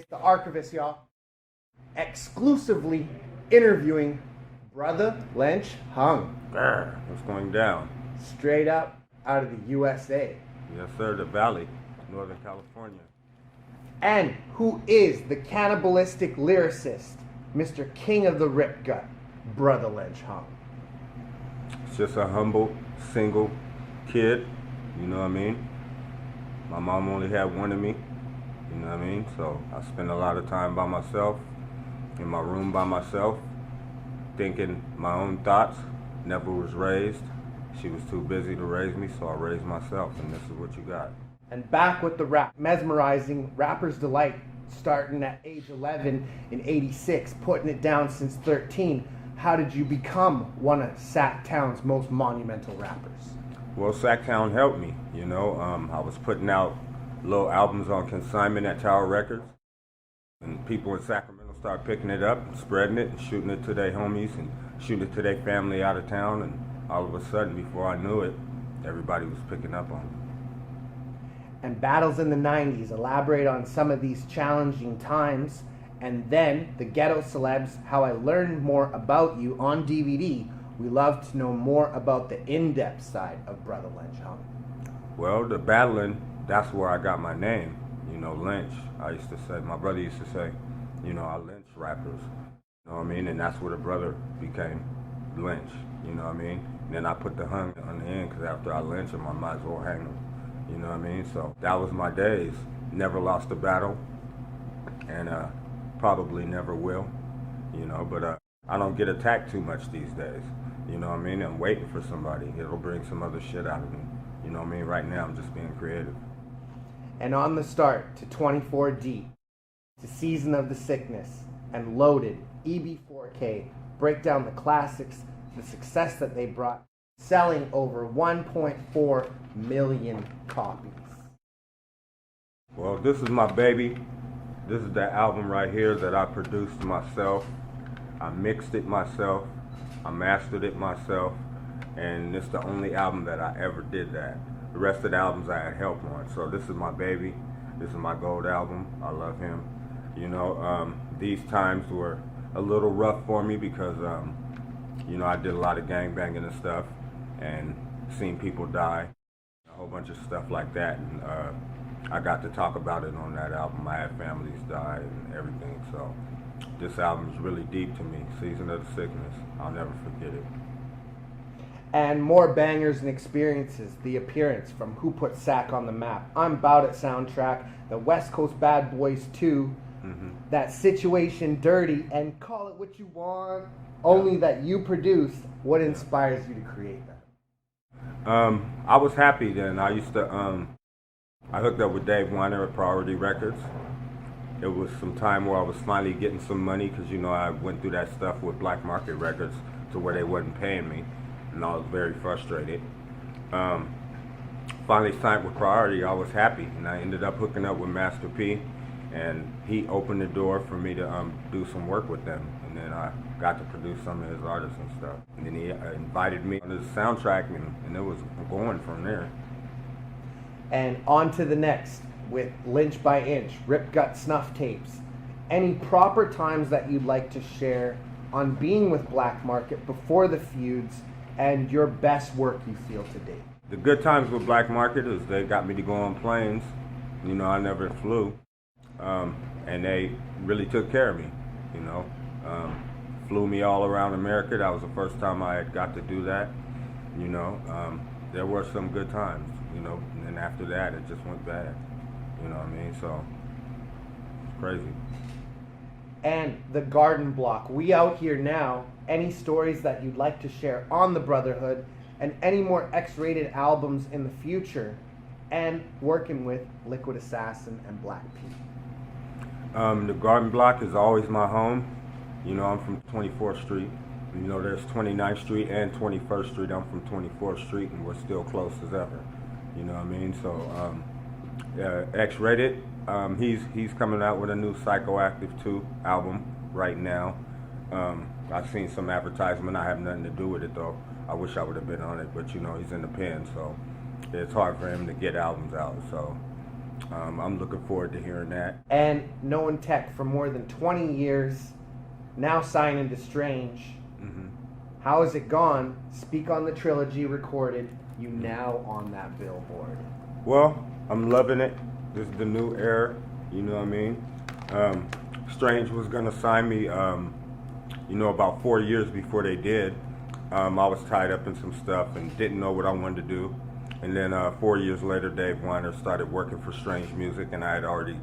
The archivist, y'all, exclusively interviewing Brotha Lynch Hung. What's going down? Straight up out of the USA. Yes, sir, the Valley, Northern California. And who is the cannibalistic lyricist, Mr. King of the Rip Gut, Brotha Lynch Hung? It's just a humble, single kid, you know what I mean? My mom only had one of me, you know what I mean? So I spent a lot of time by myself, in my room by myself, thinking my own thoughts. Never was raised. She was too busy to raise me, so I raised myself, and this is what you got. And back with the rap, mesmerizing Rapper's Delight, starting at age 11 in 86, putting it down since 13. How did you become one of Sacktown's most monumental rappers? Well, Sacktown helped me, you know. I was putting out little albums on consignment at Tower Records, and people in Sacramento started picking it up and spreading it and shooting it to their homies and shooting it to their family out of town, and all of a sudden, before I knew it, everybody was picking up on it. And Battles in the 90s elaborate on some of these challenging times. And then the Ghetto Celebs, How I Learned More About You on DVD. We love to know more about the in-depth side of Brotha Lynch Hung. Well, the battling, that's where I got my name. You know, Lynch. I used to say, my brother used to say, you know, I lynch rappers. You know what I mean? And that's where the brother became Lynch. You know what I mean? And then I put the hung on the end because after I lynch him, I might as well hang him. You know what I mean? So that was my days. Never lost a battle, and probably never will. You know, but I don't get attacked too much these days. You know what I mean? I'm waiting for somebody. It'll bring some other shit out of me. You know what I mean? Right now, I'm just being creative. And on the start to 24 Deep, to Season of the Sickness, and Loaded, EB4K, break down the classics, the success that they brought, selling over 1.4 million copies. Well, this is my baby. This is the album right here that I produced myself. I mixed it myself. I mastered it myself. And it's the only album that I ever did that. The rest of the albums I had help on. So this is my baby. This is my gold album. I love him. You know, these times were a little rough for me because, you know, I did a lot of gangbanging and stuff and seen people die, a whole bunch of stuff like that. And I got to talk about it on that album. I had families die and everything. So this album is really deep to me. Season of the Sickness. I'll never forget it. And more bangers and experiences. The Appearance from Who Put Sack on the Map, I'm Bout It soundtrack, the West Coast Bad Boys 2, that Situation Dirty, and Call It What You Want, only that you produced. What inspires you to create that? I was happy then. I used to, I hooked up with Dave Weiner at Priority Records. It was some time where I was finally getting some money because, you know, I went through that stuff with Black Market Records to where they wasn't paying me, and I was very frustrated. Finally signed with Priority, I was happy, and I ended up hooking up with Master P, and he opened the door for me to do some work with them, and then I got to produce some of his artists and stuff. And then he invited me on his soundtrack, and it was going from there. And on to the next with Lynch by Inch, Rip Gut Snuff Tapes. Any proper times that you'd like to share on being with Black Market before the feuds and your best work you feel to date? The good times with Black Market is they got me to go on planes. You know, I never flew. And they really took care of me, you know. Flew me all around America. That was the first time I had got to do that, you know. There were some good times, you know, and then after that it just went bad, you know what I mean? So, it's crazy. And the Garden Block, We Out Here Now. Any stories that you'd like to share on the Brotherhood, and any more X-rated albums in the future, and working with Liquid Assassin and Black Pete? The Garden Block is always my home. You know, I'm from 24th Street. You know, there's 29th Street and 21st Street. I'm from 24th Street, and we're still close as ever. You know what I mean? So, X-rated. He's coming out with a new Psychoactive 2 album right now. I've seen some advertisement. I have nothing to do with it, though. I wish I would have been on it, but, you know, he's in the pen, so it's hard for him to get albums out. So I'm looking forward to hearing that. And knowing Tech for more than 20 years, now signing to Strange. How has it gone? Speak on the trilogy recorded. You now on that billboard. Well, I'm loving it. This is the new era. You know what I mean? Strange was gonna sign me, about 4 years before they did. I was tied up in some stuff and didn't know what I wanted to do. And then 4 years later, Dave Weiner started working for Strange Music, and I had already,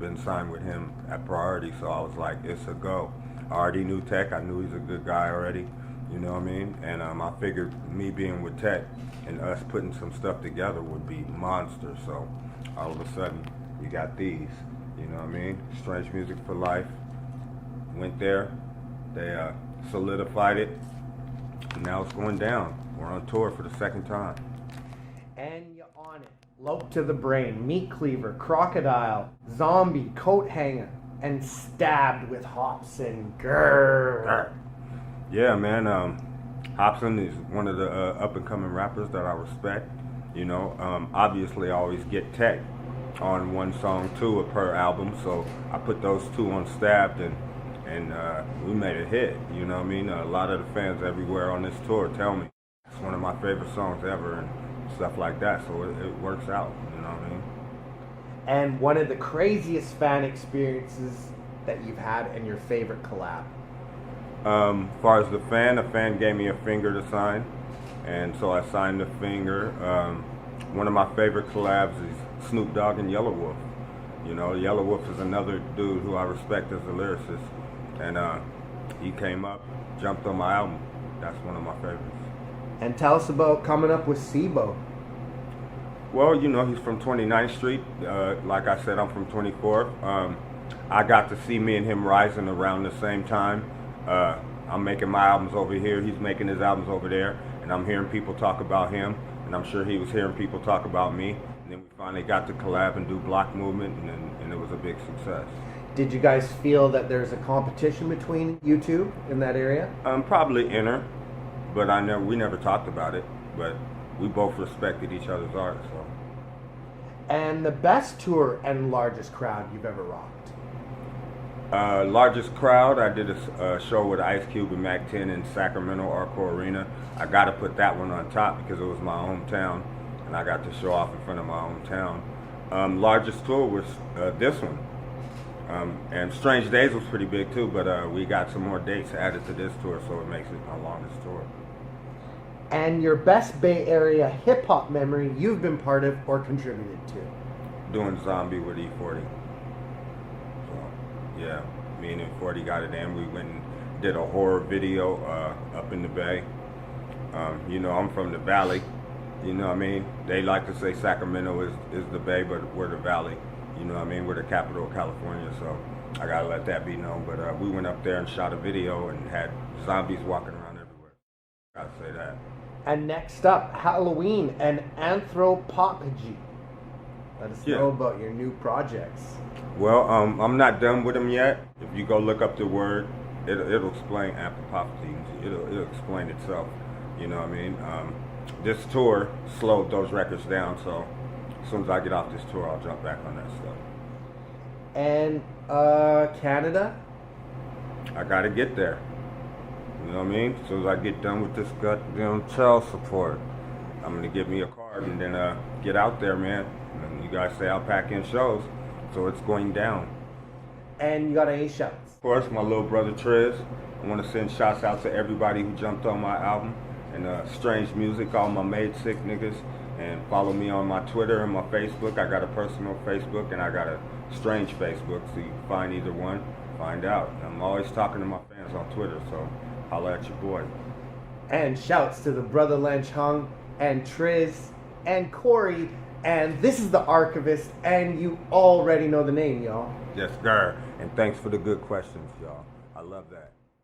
been signed with him at Priority. So I was like, it's a go. I already knew Tech. I knew he's a good guy already. You know what I mean? And I figured me being with Tech and us putting some stuff together would be monster. So all of a sudden, we got these. You know what I mean? Strange Music for Life. Went there. They solidified it. And now it's going down. We're on tour for the second time. And you're on it. Lope to the Brain, Meat Cleaver, Crocodile, Zombie, Coat Hanger, and Stabbed with Hobson. Grrr. Yeah, man. Hobson is one of the up-and-coming rappers that I respect. Obviously I always get Tech on one song too per album, so I put those two on Stabbed, and we made a hit. You know what I mean? A lot of the fans everywhere on this tour tell me it's one of my favorite songs ever and stuff like that. So it works out. You know what I mean? And one of the craziest fan experiences that you've had and your favorite collab. As far as a fan gave me a finger to sign, and so I signed the finger. One of my favorite collabs is Snoop Dogg and Yellow Wolf. Yellow Wolf is another dude who I respect as a lyricist, and he came up, jumped on my album. That's one of my favorites. And tell us about coming up with SIBO. Well, he's from 29th Street. Like I said, I'm from 24th. I got to see me and him rising around the same time. I'm making my albums over here, he's making his albums over there, and I'm hearing people talk about him, and I'm sure he was hearing people talk about me. And then we finally got to collab and do Block Movement, and it was a big success. Did you guys feel that there's a competition between you two in that area? Probably inner, but we never talked about it, but we both respected each other's art. So. And the best tour and largest crowd you've ever rocked? Largest crowd, I did a show with Ice Cube and Mac 10 in Sacramento, Arco Arena. I got to put that one on top because it was my hometown, and I got to show off in front of my hometown. Largest tour was this one. And Strange Days was pretty big too, but we got some more dates added to this tour, so it makes it my longest tour. And your best Bay Area hip-hop memory you've been part of or contributed to? Doing Zombie with E40. Yeah, me and E40 got it in. We went and did a horror video up in the Bay. I'm from the Valley. You know what I mean? They like to say Sacramento is the Bay, but we're the Valley. You know what I mean? We're the capital of California, so I gotta let that be known. But we went up there and shot a video and had zombies walking around everywhere. Gotta say that. And next up, Halloween and Anthropophagy. Let us know about your new projects. Well, I'm not done with them yet. If you go look up the word, it'll explain anthropophagy. It'll explain itself. You know what I mean? This tour slowed those records down, so as soon as I get off this tour, I'll jump back on that stuff. And Canada? I gotta get there. You know what I mean? As soon as I get done with this goddamn child support, I'm gonna get me a card and then get out there, man. And you guys say I'll pack in shows. So it's going down. And you got any shouts? Of course, my little brother Triz. I want to send shouts out to everybody who jumped on my album. And Strange Music, all my Made Sick niggas. And follow me on my Twitter and my Facebook. I got a personal Facebook and I got a Strange Facebook. So you can find either one, find out. I'm always talking to my fans on Twitter, so holla at your boy. And shouts to the Brother Lynch Hung and Triz and Corey. And this is the Archivist, and you already know the name, y'all. Yes, sir. And thanks for the good questions, y'all. I love that.